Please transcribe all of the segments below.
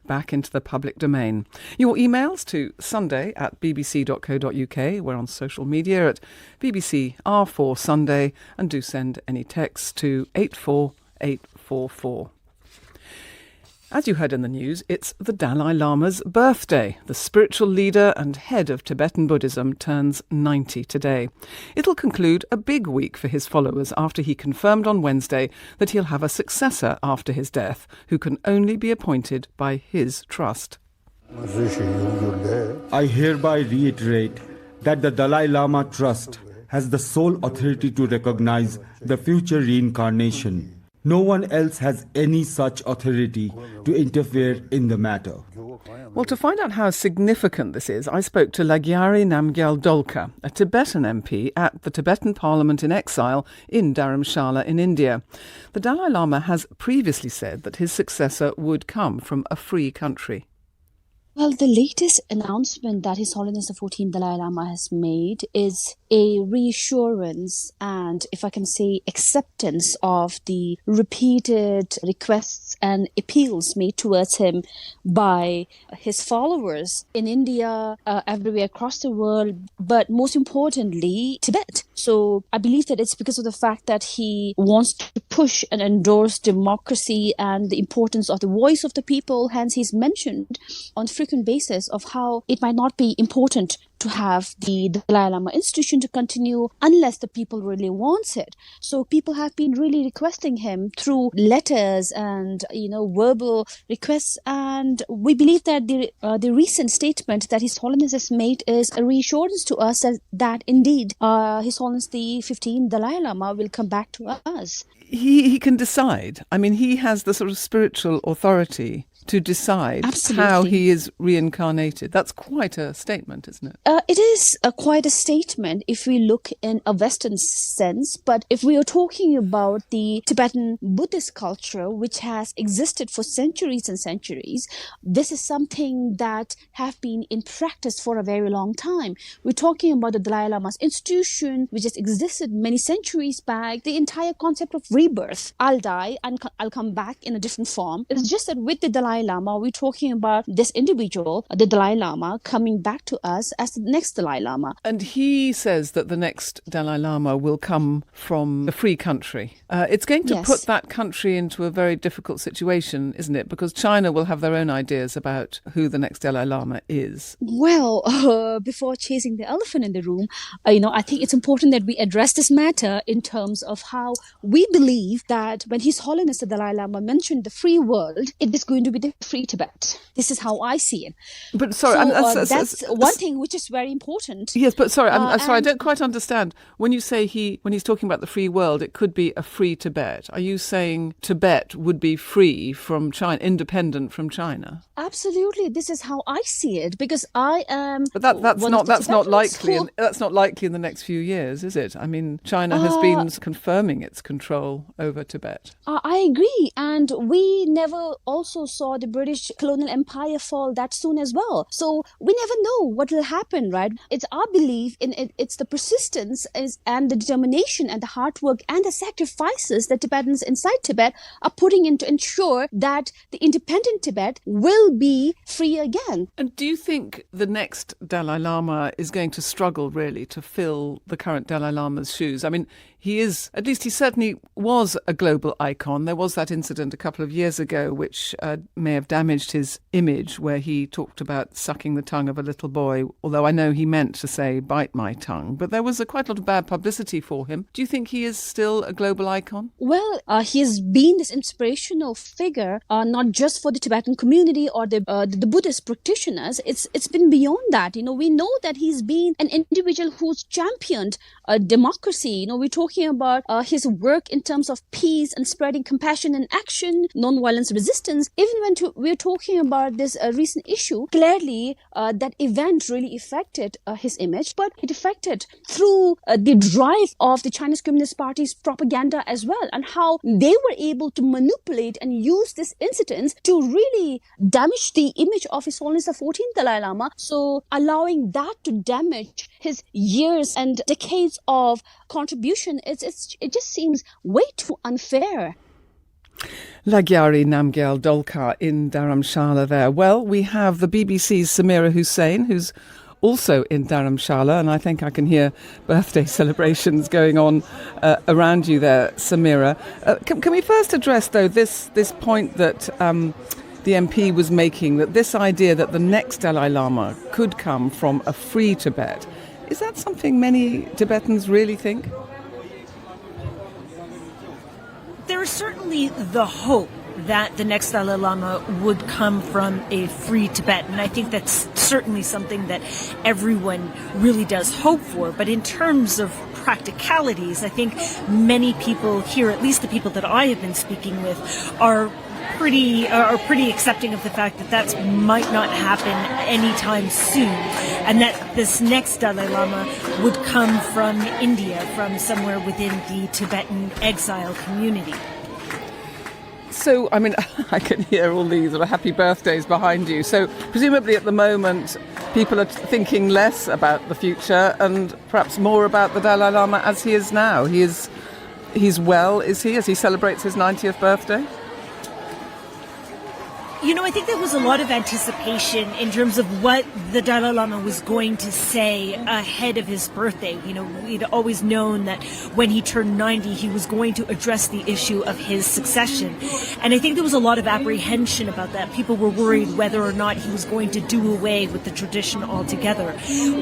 back into the public domain. Your emails to sunday@bbc.co.uk. We're on social media at BBC R4 Sunday, and do send any texts to 84844. As you heard in the news, it's the Dalai Lama's birthday. The spiritual leader and head of Tibetan Buddhism turns 90 today. It'll conclude a big week for his followers after he confirmed on Wednesday that he'll have a successor after his death, who can only be appointed by his trust. I hereby reiterate that the Dalai Lama Trust has the sole authority to recognize the future reincarnation. No one else has any such authority to interfere in the matter. Well, to find out how significant this is, I spoke to Lagyari Namgyal Dolkar, a Tibetan MP at the Tibetan Parliament in exile in Dharamsala in India. The Dalai Lama has previously said that his successor would come from a free country. Well, the latest announcement that His Holiness the 14th Dalai Lama has made is a reassurance and, if I can say, acceptance of the repeated requests and appeals made towards him by his followers in India, everywhere across the world, but most importantly, Tibet. So I believe that it's because of the fact that he wants to push and endorse democracy and the importance of the voice of the people. Hence, he's mentioned on frequent basis of how it might not be important to have the Dalai Lama institution to continue unless the people really wants it. So people have been really requesting him through letters and, verbal requests. And we believe that the recent statement that His Holiness has made is a reassurance to us that indeed His Holiness the 15th Dalai Lama will come back to us. He can decide. I mean, he has the sort of spiritual authority to decide how he is reincarnated. That's quite a statement, isn't it? It is quite a statement if we look in a Western sense. But if we are talking about the Tibetan Buddhist culture, which has existed for centuries and centuries, this is something that have been in practice for a very long time. We're talking about the Dalai Lama's institution, which has existed many centuries back. The entire concept of rebirth. I'll die and I'll come back in a different form. It's just that with the Dalai Lama, we're talking about this individual, the Dalai Lama, coming back to us as the next Dalai Lama. And he says that the next Dalai Lama will come from a free country. It's going to put that country into a very difficult situation, isn't it? Because China will have their own ideas about who the next Dalai Lama is. Well, before chasing the elephant in the room, I think it's important that we address this matter in terms of how we believe that when His Holiness the Dalai Lama mentioned the free world, it is going to be the free Tibet. This is how I see it. But sorry, that's one thing which is very important. Yes, but sorry, I'm sorry, I don't quite understand. When you say when he's talking about the free world, it could be a free Tibet. Are you saying Tibet would be free from China, independent from China? Absolutely, this is how I see it, because I am. But that's not likely. That's not likely in the next few years, is it? I mean, China has been confirming its control over Tibet. I agree, and we never also saw the British colonial empire fall that soon as well. So we never know what will happen, right? It's our belief in it. It's the persistence and the determination and the hard work and the sacrifices that Tibetans inside Tibet are putting in to ensure that the independent Tibet will be free again. And do you think the next Dalai Lama is going to struggle really to fill the current Dalai Lama's shoes? I mean, he certainly was a global icon. There was that incident a couple of years ago which may have damaged his image, where he talked about sucking the tongue of a little boy, although I know he meant to say bite my tongue. But there was quite a lot of bad publicity for him. Do you think he is still a global icon? Well, he has been this inspirational figure, not just for the Tibetan community or the Buddhist practitioners. It's been beyond that. We know that he's been an individual who's championed democracy. We're talking about his work in terms of peace and spreading compassion and action, non-violence resistance. Even when we're talking about this recent issue, clearly that event really affected his image, but it affected through the drive of the Chinese Communist Party's propaganda as well, and how they were able to manipulate and use this incident to really damage the image of His Holiness the 14th Dalai Lama. So allowing that to damage his years and decades of contribution, it just seems way too unfair. Lagyari Namgyal Dolkar in Dharamsala there. Well, we have the BBC's Samira Hussain, who's also in Dharamsala, and I think I can hear birthday celebrations going on around you there, Samira. Can we first address, though, this point that the MP was making, that this idea that the next Dalai Lama could come from a free Tibet? Is that something many Tibetans really think? There is certainly the hope that the next Dalai Lama would come from a free Tibet. And I think that's certainly something that everyone really does hope for. But in terms of practicalities, I think many people here, at least the people that I have been speaking with, are pretty accepting of the fact that that might not happen anytime soon, and that this next Dalai Lama would come from India, from somewhere within the Tibetan exile community. So, I mean, I can hear all these sort of happy birthdays behind you. So, presumably at the moment, people are thinking less about the future and perhaps more about the Dalai Lama as he is now. He's well, is he, as he celebrates his 90th birthday? You know, I think there was a lot of anticipation in terms of what the Dalai Lama was going to say ahead of his birthday. You know, we'd always known that when he turned 90, he was going to address the issue of his succession. And I think there was a lot of apprehension about that. People were worried whether or not he was going to do away with the tradition altogether.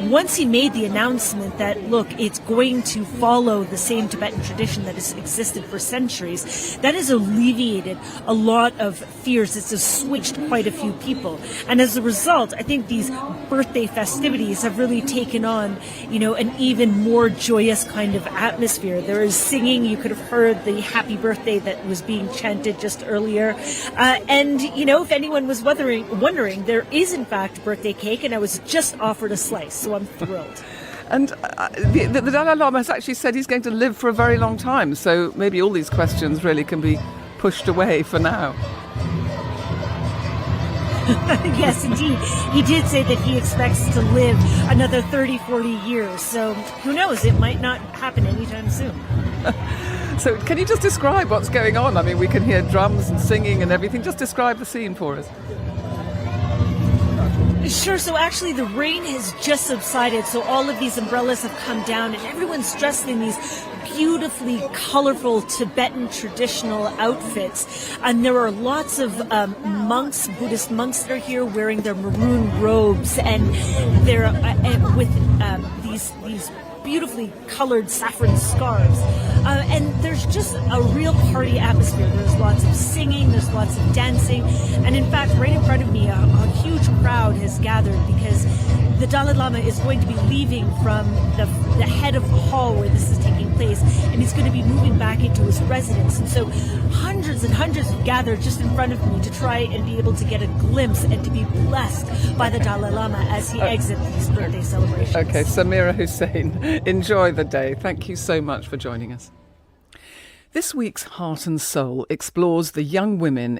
Once he made the announcement that, look, it's going to follow the same Tibetan tradition that has existed for centuries, that has alleviated a lot of fears. It's assuaged quite a few people. And as a result, I think these birthday festivities have really taken on, you know, an even more joyous kind of atmosphere. There is singing. You could have heard the happy birthday that was being chanted just earlier. And, you know, if anyone was wondering, there is in fact birthday cake, and I was just offered a slice, so I'm thrilled. And the Dalai Lama has actually said he's going to live for a very long time, so maybe all these questions really can be pushed away for now. Yes, indeed. He did say that he expects to live another 30, 40 years. So who knows? It might not happen anytime soon. So can you just describe what's going on? I mean, we can hear drums and singing and everything. Just describe the scene for us. Sure. So actually the rain has just subsided. So all of these umbrellas have come down and everyone's dressed in these beautifully colorful Tibetan traditional outfits. And there are lots of monks, Buddhist monks that are here wearing their maroon robes, and they're with these beautifully colored saffron scarves. And there's just a real party atmosphere. There's lots of singing, there's lots of dancing. And in fact, right in front of me, a huge crowd has gathered because the Dalai Lama is going to be leaving from the head of the hall where this is taking place, and he's going to be moving back into his residence. And so hundreds and hundreds have gathered just in front of me to try and be able to get a glimpse and to be blessed by the Dalai Lama as he exits these birthday celebrations. Okay, Samira Hussain, enjoy the day. Thank you so much for joining us. This week's Heart and Soul explores the young women